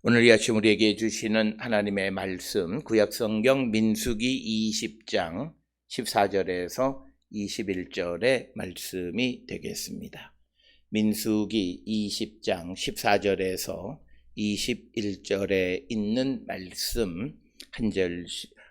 오늘 이 아침 우리에게 주시는 하나님의 말씀, 구약성경 민수기 20장 14절에서 21절의 말씀이 되겠습니다. 민수기 20장 14절에서 21절에 있는 말씀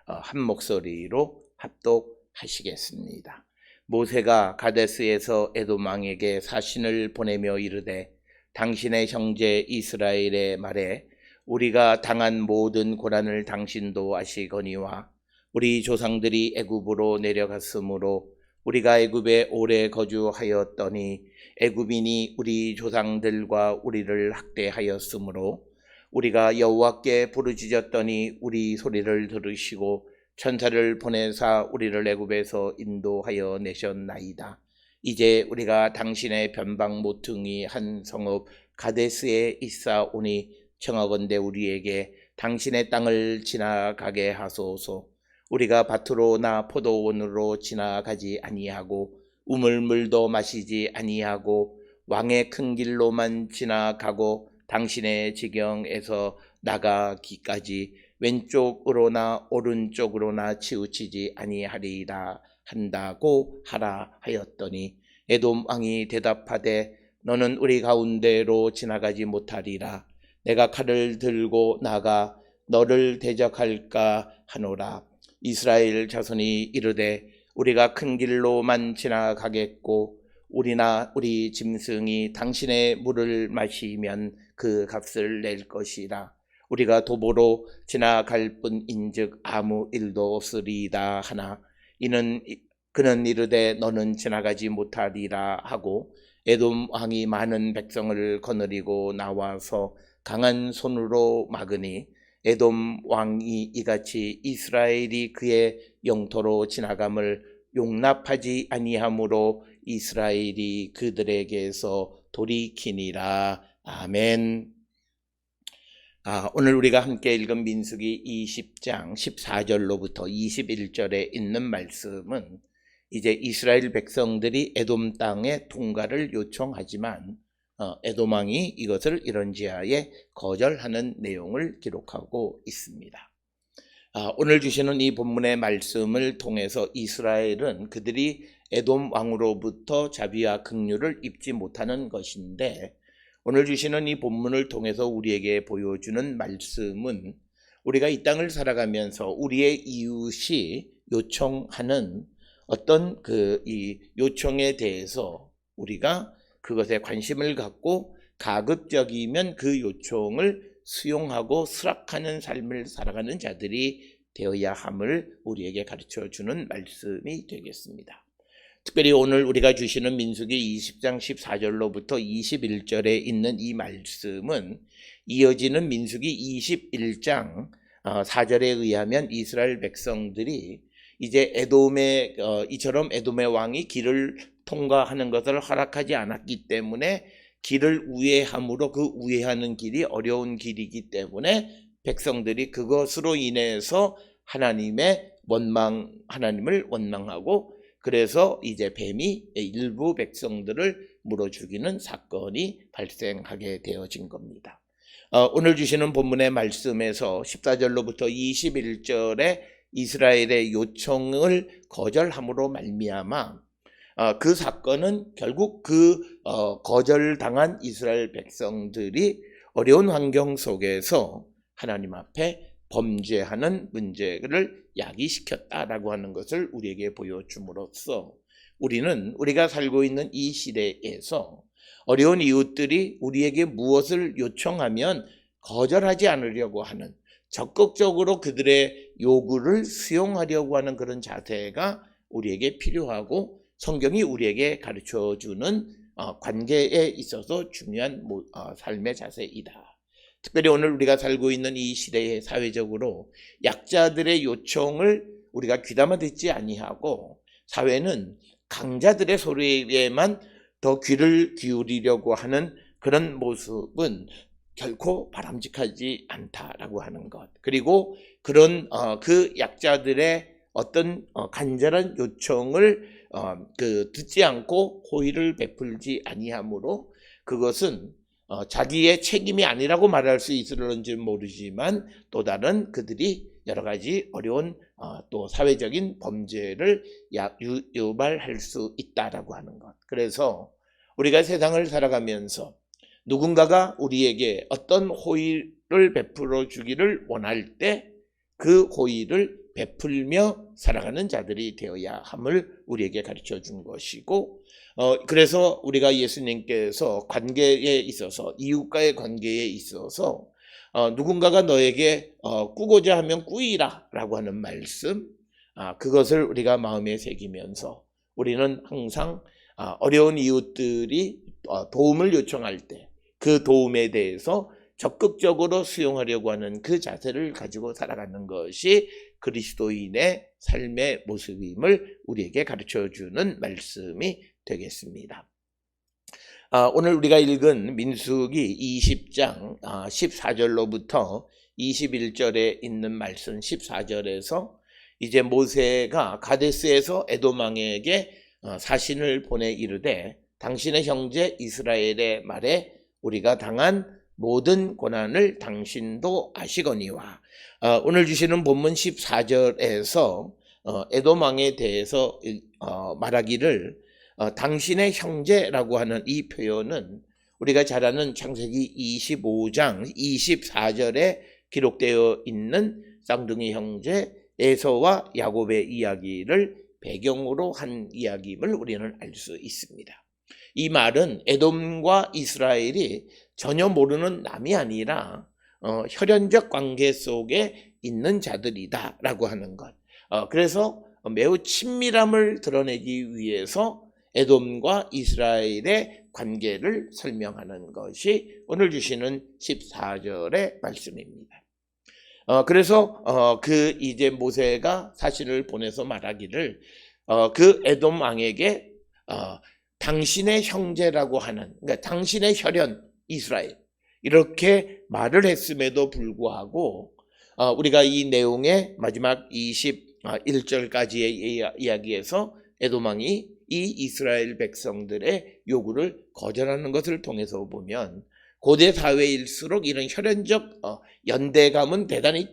한 목소리로 합독하시겠습니다. 모세가 가데스에서 에돔 왕에게 사신을 보내며 이르되 당신의 형제 이스라엘의 말에 우리가 당한 모든 고난을 당신도 아시거니와 우리 조상들이 애굽으로 내려갔으므로 우리가 애굽에 오래 거주하였더니 애굽인이 우리 조상들과 우리를 학대하였으므로 우리가 여호와께 부르짖었더니 우리 소리를 들으시고 천사를 보내사 우리를 애굽에서 인도하여 내셨나이다. 이제 우리가 당신의 변방 모퉁이 한 성읍 가데스에 있사오니 청하건대 우리에게 당신의 땅을 지나가게 하소서. 우리가 밭으로나 포도원으로 지나가지 아니하고 우물물도 마시지 아니하고 왕의 큰 길로만 지나가고 당신의 지경에서 나가기까지 왼쪽으로나 오른쪽으로나 치우치지 아니하리라 한다고 하라 하였더니 에돔 왕이 대답하되 너는 우리 가운데로 지나가지 못하리라. 내가 칼을 들고 나가 너를 대적할까 하노라. 이스라엘 자손이 이르되 우리가 큰 길로만 지나가겠고 우리나 우리 짐승이 당신의 물을 마시면 그 값을 낼 것이라. 우리가 도보로 지나갈 뿐인즉 아무 일도 없으리다 하나 그는 이르되 너는 지나가지 못하리라 하고 에돔 왕이 많은 백성을 거느리고 나와서 강한 손으로 막으니 에돔 왕이 이같이 이스라엘이 그의 영토로 지나감을 용납하지 아니하므로 이스라엘이 그들에게서 돌이키니라. 아멘. 오늘 우리가 함께 읽은 민수기 20장 14절로부터 21절에 있는 말씀은 이제 이스라엘 백성들이 에돔 땅에 통과를 요청하지만 에돔 왕이 이것을 이런지하에 거절하는 내용을 기록하고 있습니다. 오늘 주시는 이 본문의 말씀을 통해서 이스라엘은 그들이 에돔 왕으로부터 자비와 긍휼을 입지 못하는 것인데, 오늘 주시는 이 본문을 통해서 우리에게 보여주는 말씀은 우리가 이 땅을 살아가면서 우리의 이웃이 요청하는 어떤 이 요청에 대해서 우리가 그것에 관심을 갖고 가급적이면 그 요청을 수용하고 수락하는 삶을 살아가는 자들이 되어야 함을 우리에게 가르쳐주는 말씀이 되겠습니다. 특별히 오늘 우리가 주시는 민수기 20장 14절로부터 21절에 있는 이 말씀은 이어지는 민수기 21장 4절에 의하면 이스라엘 백성들이 이제 이처럼 에돔의 왕이 길을 통과하는 것을 허락하지 않았기 때문에 길을 우회함으로 그 우회하는 길이 어려운 길이기 때문에 백성들이 그것으로 인해서 하나님을 원망하고 그래서 이제 뱀이 일부 백성들을 물어 죽이는 사건이 발생하게 되어진 겁니다. 오늘 주시는 본문의 말씀에서 14절로부터 21절에 이스라엘의 요청을 거절함으로 말미암아 그 사건은 결국 거절당한 이스라엘 백성들이 어려운 환경 속에서 하나님 앞에 범죄하는 문제를 야기시켰다라고 하는 것을 우리에게 보여줌으로써 우리가 살고 있는 이 시대에서 어려운 이웃들이 우리에게 무엇을 요청하면 거절하지 않으려고 하는, 적극적으로 그들의 요구를 수용하려고 하는 그런 자세가 우리에게 필요하고 성경이 우리에게 가르쳐주는 관계에 있어서 중요한 삶의 자세이다. 특별히 오늘 우리가 살고 있는 이 시대에 사회적으로 약자들의 요청을 우리가 귀담아 듣지 아니하고 사회는 강자들의 소리에만 더 귀를 기울이려고 하는 그런 모습은 결코 바람직하지 않다라고 하는 것. 그리고 그런 그 약자들의 어떤 간절한 요청을 듣지 않고 호의를 베풀지 아니하므로 그것은 자기의 책임이 아니라고 말할 수 있을런지 모르지만 또 다른 그들이 여러 가지 어려운 또 사회적인 범죄를 유발할 수 있다라고 하는 것. 그래서 우리가 세상을 살아가면서 누군가가 우리에게 어떤 호의를 베풀어 주기를 원할 때 그 호의를 베풀며 살아가는 자들이 되어야 함을 우리에게 가르쳐 준 것이고, 그래서 우리가 예수님께서 관계에 있어서, 이웃과의 관계에 있어서 누군가가 너에게 꾸고자 하면 꾸이라 라고 하는 말씀, 그것을 우리가 마음에 새기면서 우리는 항상 어려운 이웃들이 도움을 요청할 때 그 도움에 대해서 적극적으로 수용하려고 하는 그 자세를 가지고 살아가는 것이 그리스도인의 삶의 모습임을 우리에게 가르쳐주는 말씀이 되겠습니다. 오늘 우리가 읽은 민수기 20장 14절로부터 21절에 있는 말씀 14절에서 이제 모세가 가데스에서 에돔 왕에게 사신을 보내 이르되 당신의 형제 이스라엘의 말에 우리가 당한 모든 고난을 당신도 아시거니와, 오늘 주시는 본문 14절에서 에돔 왕에 대해서 말하기를 당신의 형제라고 하는 이 표현은 우리가 잘 아는 창세기 25장 24절에 기록되어 있는 쌍둥이 형제 에서와 야곱의 이야기를 배경으로 한 이야기임을 우리는 알 수 있습니다. 이 말은 에돔과 이스라엘이 전혀 모르는 남이 아니라 혈연적 관계 속에 있는 자들이다 라고 하는 것. 그래서 매우 친밀함을 드러내기 위해서 에돔과 이스라엘의 관계를 설명하는 것이 오늘 주시는 14절의 말씀입니다. 그래서 이제 모세가 사신을 보내서 말하기를 그 에돔 왕에게 당신의 형제라고 하는, 그러니까 당신의 혈연 이스라엘 이렇게 말을 했음에도 불구하고 우리가 이 내용의 마지막 21절까지의 이야기에서 에돔 왕이 이 이스라엘 백성들의 요구를 거절하는 것을 통해서 보면 고대 사회일수록 이런 혈연적 연대감은 대단히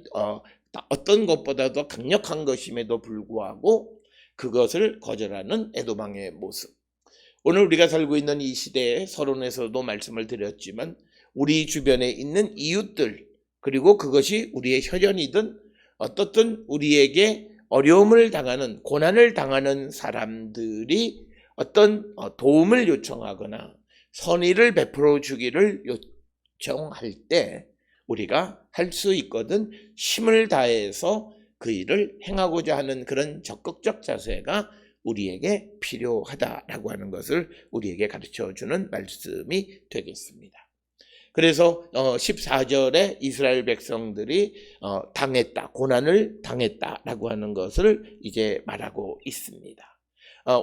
어떤 것보다도 강력한 것임에도 불구하고 그것을 거절하는 에돔 왕의 모습. 오늘 우리가 살고 있는 이 시대에 서론에서도 말씀을 드렸지만 우리 주변에 있는 이웃들, 그리고 그것이 우리의 혈연이든 어떻든 우리에게 어려움을 당하는, 고난을 당하는 사람들이 어떤 도움을 요청하거나 선의를 베풀어 주기를 요청할 때 우리가 할 수 있거든 힘을 다해서 그 일을 행하고자 하는 그런 적극적 자세가 우리에게 필요하다라고 하는 것을 우리에게 가르쳐주는 말씀이 되겠습니다. 그래서 14절에 이스라엘 백성들이 당했다, 고난을 당했다라고 하는 것을 이제 말하고 있습니다.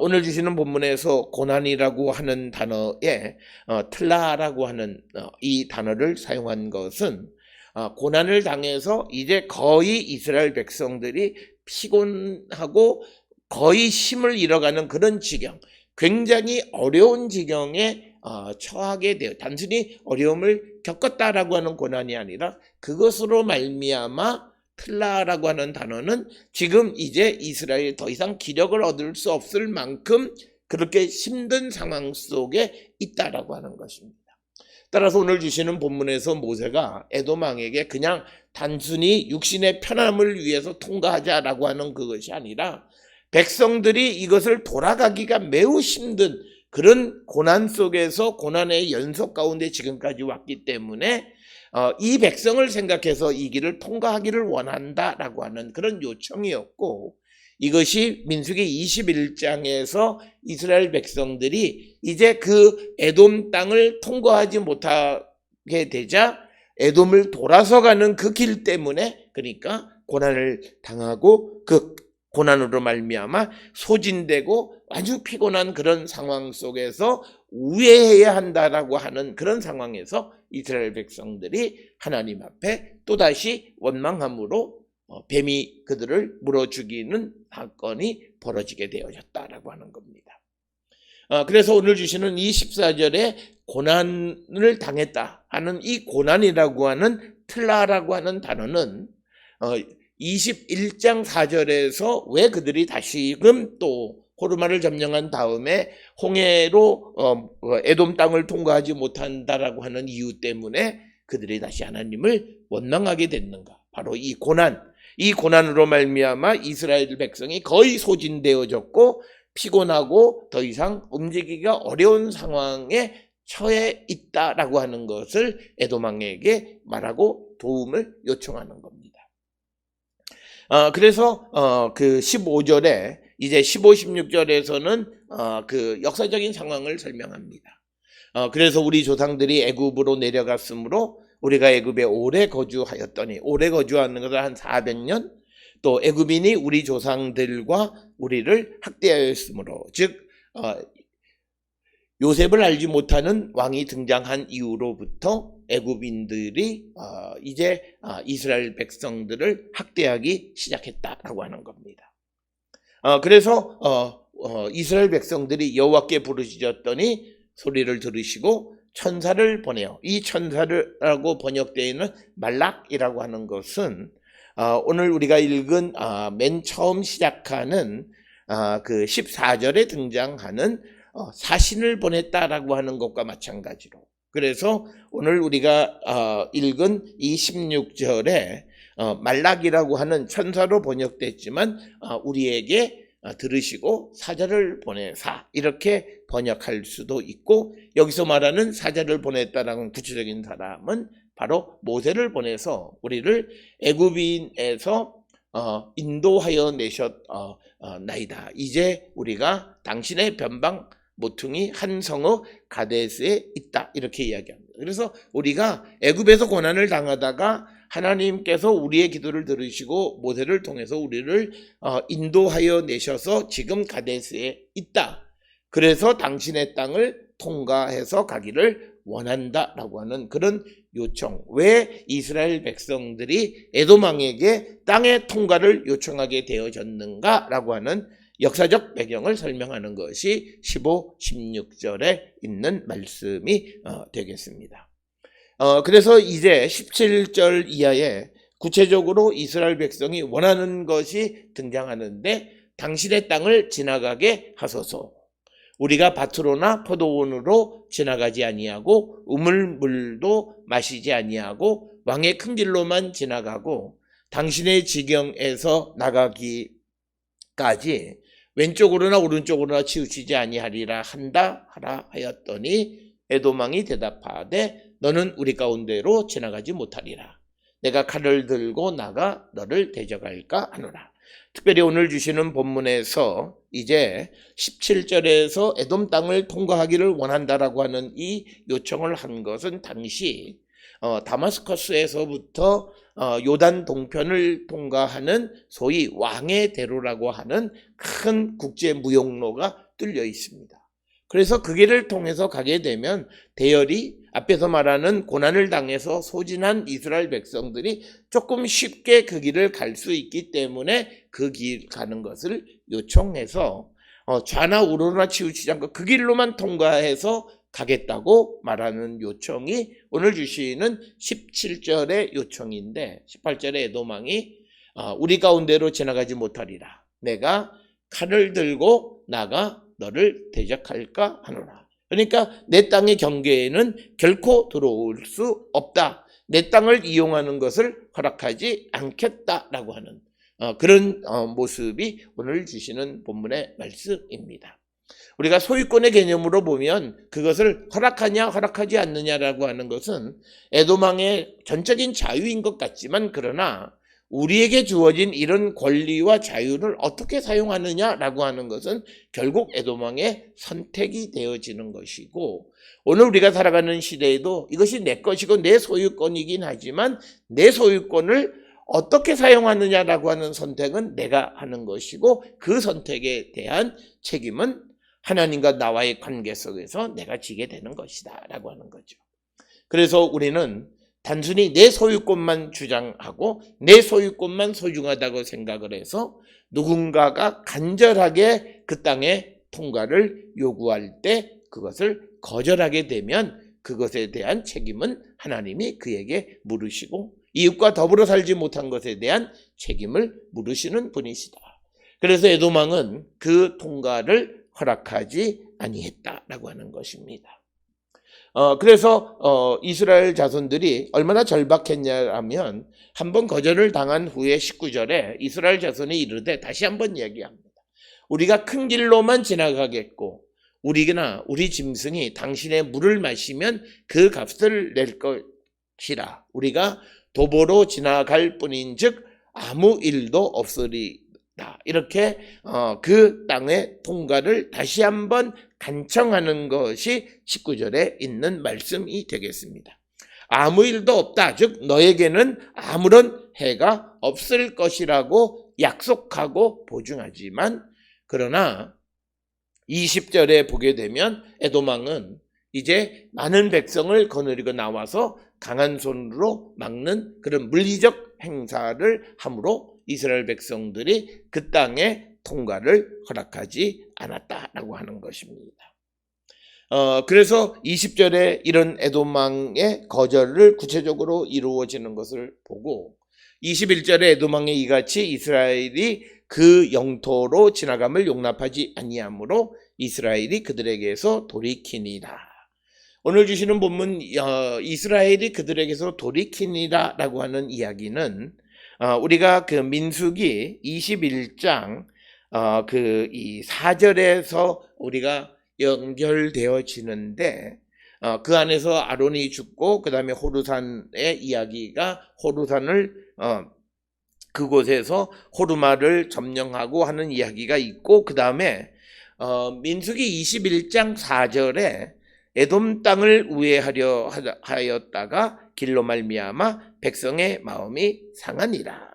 오늘 주시는 본문에서 고난이라고 하는 단어에 틀라라고 하는 이 단어를 사용한 것은 고난을 당해서 이제 거의 이스라엘 백성들이 피곤하고 거의 힘을 잃어가는 그런 지경, 굉장히 어려운 지경에 처하게 되어 단순히 어려움을 겪었다라고 하는 고난이 아니라 그것으로 말미암아 틀라라고 하는 단어는 지금 이제 이스라엘이 더 이상 기력을 얻을 수 없을 만큼 그렇게 힘든 상황 속에 있다라고 하는 것입니다. 따라서 오늘 주시는 본문에서 모세가 에돔 왕에게 그냥 단순히 육신의 편함을 위해서 통과하자라고 하는 그것이 아니라 백성들이 이것을 돌아가기가 매우 힘든 그런 고난 속에서 고난의 연속 가운데 지금까지 왔기 때문에 이 백성을 생각해서 이 길을 통과하기를 원한다라고 하는 그런 요청이었고, 이것이 민수기 21장에서 이스라엘 백성들이 이제 그 에돔 땅을 통과하지 못하게 되자 에돔을 돌아서 가는 그 길 때문에, 그러니까 고난을 당하고 그 고난으로 말미암아 소진되고 아주 피곤한 그런 상황 속에서 우회해야 한다라고 하는 그런 상황에서 이스라엘 백성들이 하나님 앞에 또다시 원망함으로 뱀이 그들을 물어 죽이는 사건이 벌어지게 되어졌다라고 하는 겁니다. 그래서 오늘 주시는 이 14절에 고난을 당했다 하는 이 고난이라고 하는 틀라라고 하는 단어는 21장 4절에서 왜 그들이 다시금 또 호르마를 점령한 다음에 홍해로 에돔 땅을 통과하지 못한다라고 하는 이유 때문에 그들이 다시 하나님을 원망하게 됐는가? 바로 이 고난으로 말미암아 이스라엘 백성이 거의 소진되어졌고 피곤하고 더 이상 움직이기가 어려운 상황에 처해 있다라고 하는 것을 에돔 왕에게 말하고 도움을 요청하는 겁니다. 그래서 그 15절에 이제 15, 16절에서는 그 역사적인 상황을 설명합니다. 그래서 우리 조상들이 애굽으로 내려갔으므로 우리가 애굽에 오래 거주하였더니, 오래 거주하는 것은 한 400년, 또 애굽인이 우리 조상들과 우리를 학대하였으므로, 즉 요셉을 알지 못하는 왕이 등장한 이후로부터 애굽인들이 이제 이스라엘 백성들을 학대하기 시작했다라고 하는 겁니다. 그래서 이스라엘 백성들이 여호와께 부르짖었더니 소리를 들으시고 천사를 보내요. 이 천사라고 번역되어 있는 말락이라고 하는 것은 오늘 우리가 읽은 맨 처음 시작하는 그 14절에 등장하는 사신을 보냈다라고 하는 것과 마찬가지로, 그래서 오늘 우리가 읽은 이 16절에 말락이라고 하는 천사로 번역됐지만 우리에게 들으시고 사자를 보내사, 이렇게 번역할 수도 있고, 여기서 말하는 사자를 보냈다라는 구체적인 사람은 바로 모세를 보내서 우리를 애굽인에서 인도하여 내셨나이다. 이제 우리가 당신의 변방 모퉁이 한 성읍 가데스에 있다, 이렇게 이야기합니다. 그래서 우리가 애굽에서 고난을 당하다가 하나님께서 우리의 기도를 들으시고 모세를 통해서 우리를 인도하여 내셔서 지금 가데스에 있다. 그래서 당신의 땅을 통과해서 가기를 원한다라고 하는 그런 요청. 왜 이스라엘 백성들이 에돔 왕에게 땅의 통과를 요청하게 되어졌는가라고 하는 역사적 배경을 설명하는 것이 15, 16절에 있는 말씀이 되겠습니다. 그래서 이제 17절 이하에 구체적으로 이스라엘 백성이 원하는 것이 등장하는데, 당신의 땅을 지나가게 하소서. 우리가 밭으로나 포도원으로 지나가지 아니하고 우물물도 마시지 아니하고 왕의 큰 길로만 지나가고 당신의 지경에서 나가기까지 왼쪽으로나 오른쪽으로나 치우치지 아니하리라 한다 하라 하였더니 에돔 왕이 대답하되 너는 우리 가운데로 지나가지 못하리라. 내가 칼을 들고 나가 너를 대적할까 하노라. 특별히 오늘 주시는 본문에서 이제 17절에서 에돔 땅을 통과하기를 원한다라고 하는 이 요청을 한 것은 당시 다마스커스에서부터 요단 동편을 통과하는 소위 왕의 대로라고 하는 큰 국제 무역로가 뚫려 있습니다. 그래서 그 길을 통해서 가게 되면 대열이 앞에서 말하는 고난을 당해서 소진한 이스라엘 백성들이 조금 쉽게 그 길을 갈 수 있기 때문에 그 길 가는 것을 요청해서 좌나 우로나 치우치지 않고 그 길로만 통과해서 가겠다고 말하는 요청이 오늘 주시는 17절의 요청인데, 18절에 에돔 왕이 우리 가운데로 지나가지 못하리라. 내가 칼을 들고 나가 너를 대적할까 하노라. 그러니까 내 땅의 경계에는 결코 들어올 수 없다. 내 땅을 이용하는 것을 허락하지 않겠다라고 하는 그런 모습이 오늘 주시는 본문의 말씀입니다. 우리가 소유권의 개념으로 보면 그것을 허락하냐 허락하지 않느냐라고 하는 것은 에돔 왕의 전적인 자유인 것 같지만, 그러나 우리에게 주어진 이런 권리와 자유를 어떻게 사용하느냐라고 하는 것은 결국 에돔 왕의 선택이 되어지는 것이고, 오늘 우리가 살아가는 시대에도 이것이 내 것이고 내 소유권이긴 하지만 내 소유권을 어떻게 사용하느냐라고 하는 선택은 내가 하는 것이고, 그 선택에 대한 책임은 하나님과 나와의 관계 속에서 내가 지게 되는 것이다 라고 하는 거죠. 그래서 우리는 단순히 내 소유권만 주장하고 내 소유권만 소중하다고 생각을 해서 누군가가 간절하게 그 땅의 통과를 요구할 때 그것을 거절하게 되면 그것에 대한 책임은 하나님이 그에게 물으시고 이웃과 더불어 살지 못한 것에 대한 책임을 물으시는 분이시다. 그래서 에돔 왕은 그 통과를 허락하지 아니했다라고 하는 것입니다. 그래서 이스라엘 자손들이 얼마나 절박했냐면 한번 거절을 당한 후에 19절에 이스라엘 자손이 이르되 다시 한번 이야기합니다. 우리가 큰 길로만 지나가겠고 우리나 우리 짐승이 당신의 물을 마시면 그 값을 낼 것이라. 우리가 도보로 지나갈 뿐인즉 아무 일도 없으리다. 이렇게 그 땅의 통과를 다시 한번 간청하는 것이 19절에 있는 말씀이 되겠습니다. 아무 일도 없다. 즉 너에게는 아무런 해가 없을 것이라고 약속하고 보증하지만 그러나 20절에 보게 되면 에돔 왕은 이제 많은 백성을 거느리고 나와서 강한 손으로 막는 그런 물리적 행사를 함으로 이스라엘 백성들이 그 땅의 통과를 허락하지 않았다라고 하는 것입니다. 그래서 20절에 이런 에돔 왕의 거절을 구체적으로 이루어지는 것을 보고 21절에 에돔 왕이 이같이 이스라엘이 그 영토로 지나감을 용납하지 아니하므로 이스라엘이 그들에게서 돌이키니라. 오늘 주시는 본문 이스라엘이 그들에게서 돌이키니라 라고 하는 이야기는 우리가 그 민수기 21장 이 4절에서 우리가 연결되어지는데 그 안에서 아론이 죽고 그 다음에 호르산의 이야기가 호르산을 그곳에서 호르마를 점령하고 하는 이야기가 있고 그 다음에 민수기 21장 4절에 에돔 땅을 우회하려 하였다가 길로 말미암아 백성의 마음이 상하니라.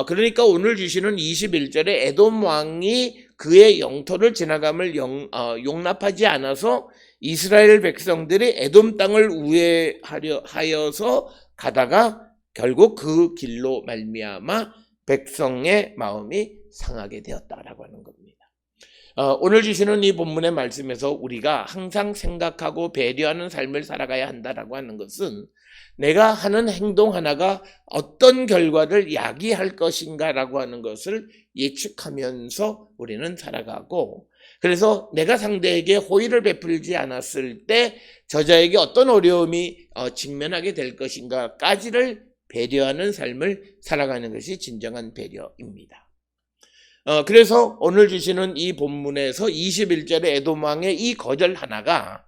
그러니까 오늘 주시는 21절에 에돔 왕이 그의 영토를 지나감을 용납하지 않아서 이스라엘 백성들이 에돔 땅을 우회하려 하여서 가다가 결국 그 길로 말미암아 백성의 마음이 상하게 되었다라고 하는 겁니다. 오늘 주시는 이 본문의 말씀에서 우리가 항상 생각하고 배려하는 삶을 살아가야 한다라고 하는 것은 내가 하는 행동 하나가 어떤 결과를 야기할 것인가라고 하는 것을 예측하면서 우리는 살아가고 그래서 내가 상대에게 호의를 베풀지 않았을 때 저자에게 어떤 어려움이 직면하게 될 것인가까지를 배려하는 삶을 살아가는 것이 진정한 배려입니다. 그래서 오늘 주시는 이 본문에서 21절의 에돔 왕의 이 거절 하나가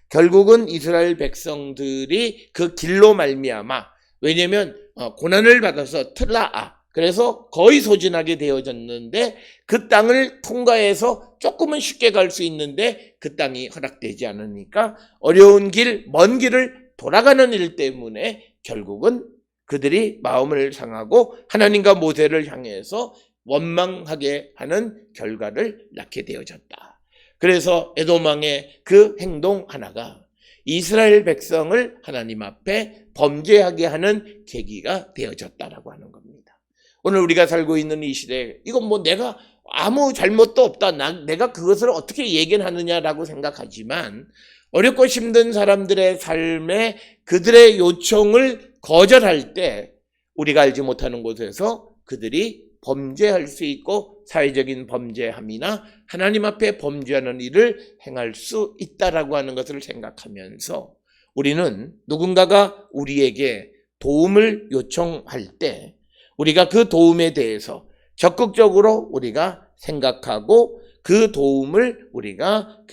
결국은 이스라엘 백성들이 그 길로 말미암아 왜냐하면 고난을 받아서 틀라아 그래서 거의 소진하게 되어졌는데 그 땅을 통과해서 조금은 쉽게 갈 수 있는데 그 땅이 허락되지 않으니까 어려운 길, 먼 길을 돌아가는 일 때문에 결국은 그들이 마음을 상하고 하나님과 모세를 향해서 원망하게 하는 결과를 낳게 되어졌다. 그래서 에돔 왕의 그 행동 하나가 이스라엘 백성을 하나님 앞에 범죄하게 하는 계기가 되어졌다라고 하는 겁니다. 오늘 우리가 살고 있는 이 시대에 이건 뭐 내가 아무 잘못도 없다. 내가 그것을 어떻게 예견하느냐라고 생각하지만 어렵고 힘든 사람들의 삶에 그들의 요청을 거절할 때 우리가 알지 못하는 곳에서 그들이 범죄할 수 있고 사회적인 범죄함이나 하나님 앞에 범죄하는 일을 행할 수 있다라고 하는 것을 생각하면서 우리는 누군가가 우리에게 도움을 요청할 때 우리가 그 도움에 대해서 적극적으로 우리가 생각하고 그 도움을 우리가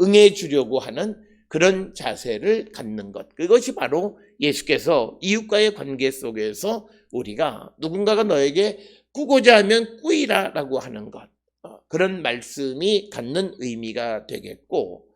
응해 주려고 하는 그런 자세를 갖는 것. 그것이 바로 예수께서 이웃과의 관계 속에서 우리가 누군가가 너에게 꾸고자 하면 꾸이라 라고 하는 것. 그런 말씀이 갖는 의미가 되겠고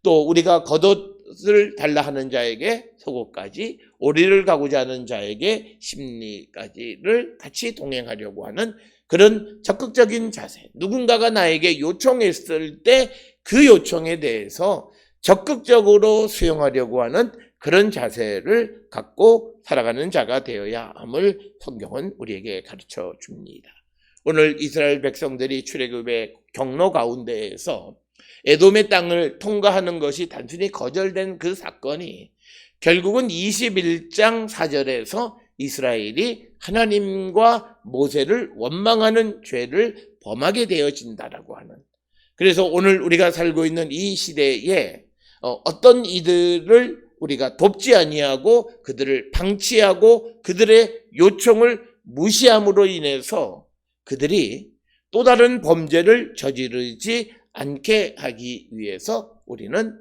또 우리가 겉옷을 달라 하는 자에게 속옷까지 오리를 가고자 하는 자에게 심리까지를 같이 동행하려고 하는 그런 적극적인 자세. 누군가가 나에게 요청했을 때 그 요청에 대해서 적극적으로 수용하려고 하는 그런 자세를 갖고 살아가는 자가 되어야 함을 성경은 우리에게 가르쳐 줍니다. 오늘 이스라엘 백성들이 출애굽의 경로 가운데에서 에돔의 땅을 통과하는 것이 단순히 거절된 그 사건이 결국은 21장 4절에서 이스라엘이 하나님과 모세를 원망하는 죄를 범하게 되어진다라고 하는, 그래서 오늘 우리가 살고 있는 이 시대에 어떤 이들을 우리가 돕지 아니하고 그들을 방치하고 그들의 요청을 무시함으로 인해서 그들이 또 다른 범죄를 저지르지 않게 하기 위해서 우리는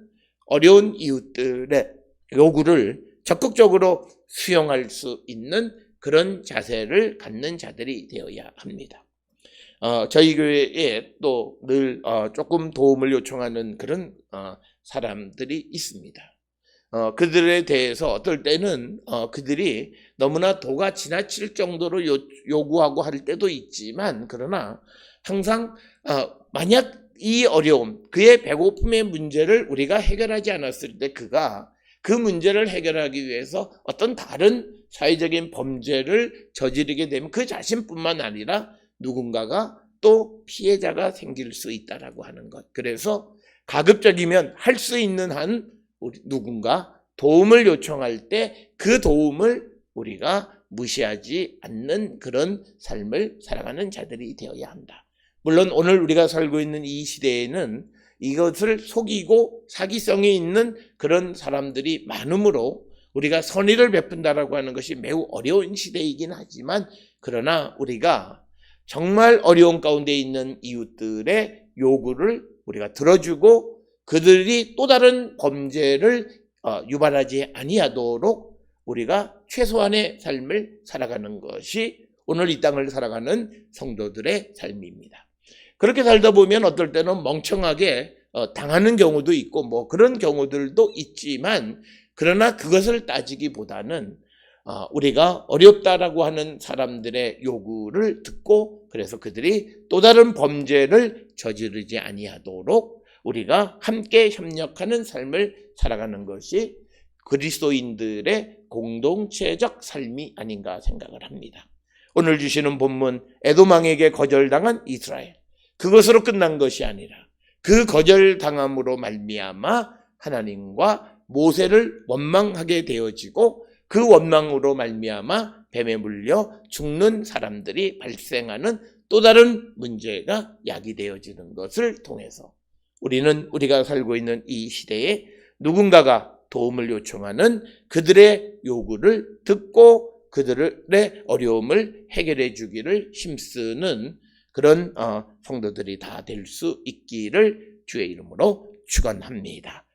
어려운 이웃들의 요구를 적극적으로 수용할 수 있는 그런 자세를 갖는 자들이 되어야 합니다. 저희 교회에 또 늘 조금 도움을 요청하는 그런 사람들이 있습니다. 그들에 대해서 어떨 때는 그들이 너무나 도가 지나칠 정도로 요구하고 할 때도 있지만, 그러나 항상 만약 이 어려움, 그의 배고픔의 문제를 우리가 해결하지 않았을 때 그가 그 문제를 해결하기 위해서 어떤 다른 사회적인 범죄를 저지르게 되면 그 자신뿐만 아니라 누군가가 또 피해자가 생길 수 있다라고 하는 것. 그래서 가급적이면 할 수 있는 한 누군가 도움을 요청할 때 그 도움을 우리가 무시하지 않는 그런 삶을 살아가는 자들이 되어야 한다. 물론 오늘 우리가 살고 있는 이 시대에는 이것을 속이고 사기성이 있는 그런 사람들이 많으므로 우리가 선의를 베푼다라고 하는 것이 매우 어려운 시대이긴 하지만, 그러나 우리가 정말 어려운 가운데 있는 이웃들의 요구를 우리가 들어주고 그들이 또 다른 범죄를 유발하지 아니하도록 우리가 최소한의 삶을 살아가는 것이 오늘 이 땅을 살아가는 성도들의 삶입니다. 그렇게 살다 보면 어떨 때는 멍청하게 당하는 경우도 있고 뭐 그런 경우들도 있지만, 그러나 그것을 따지기보다는 우리가 어렵다라고 하는 사람들의 요구를 듣고 그래서 그들이 또 다른 범죄를 저지르지 아니하도록 우리가 함께 협력하는 삶을 살아가는 것이 그리스도인들의 공동체적 삶이 아닌가 생각을 합니다. 오늘 주시는 본문, 에돔 왕에게 거절당한 이스라엘, 그것으로 끝난 것이 아니라 그 거절당함으로 말미암아 하나님과 모세를 원망하게 되어지고 그 원망으로 말미암아 뱀에 물려 죽는 사람들이 발생하는 또 다른 문제가 야기되어지는 것을 통해서 우리는 우리가 살고 있는 이 시대에 누군가가 도움을 요청하는 그들의 요구를 듣고 그들의 어려움을 해결해 주기를 힘쓰는 그런 성도들이 다 될 수 있기를 주의 이름으로 축원합니다.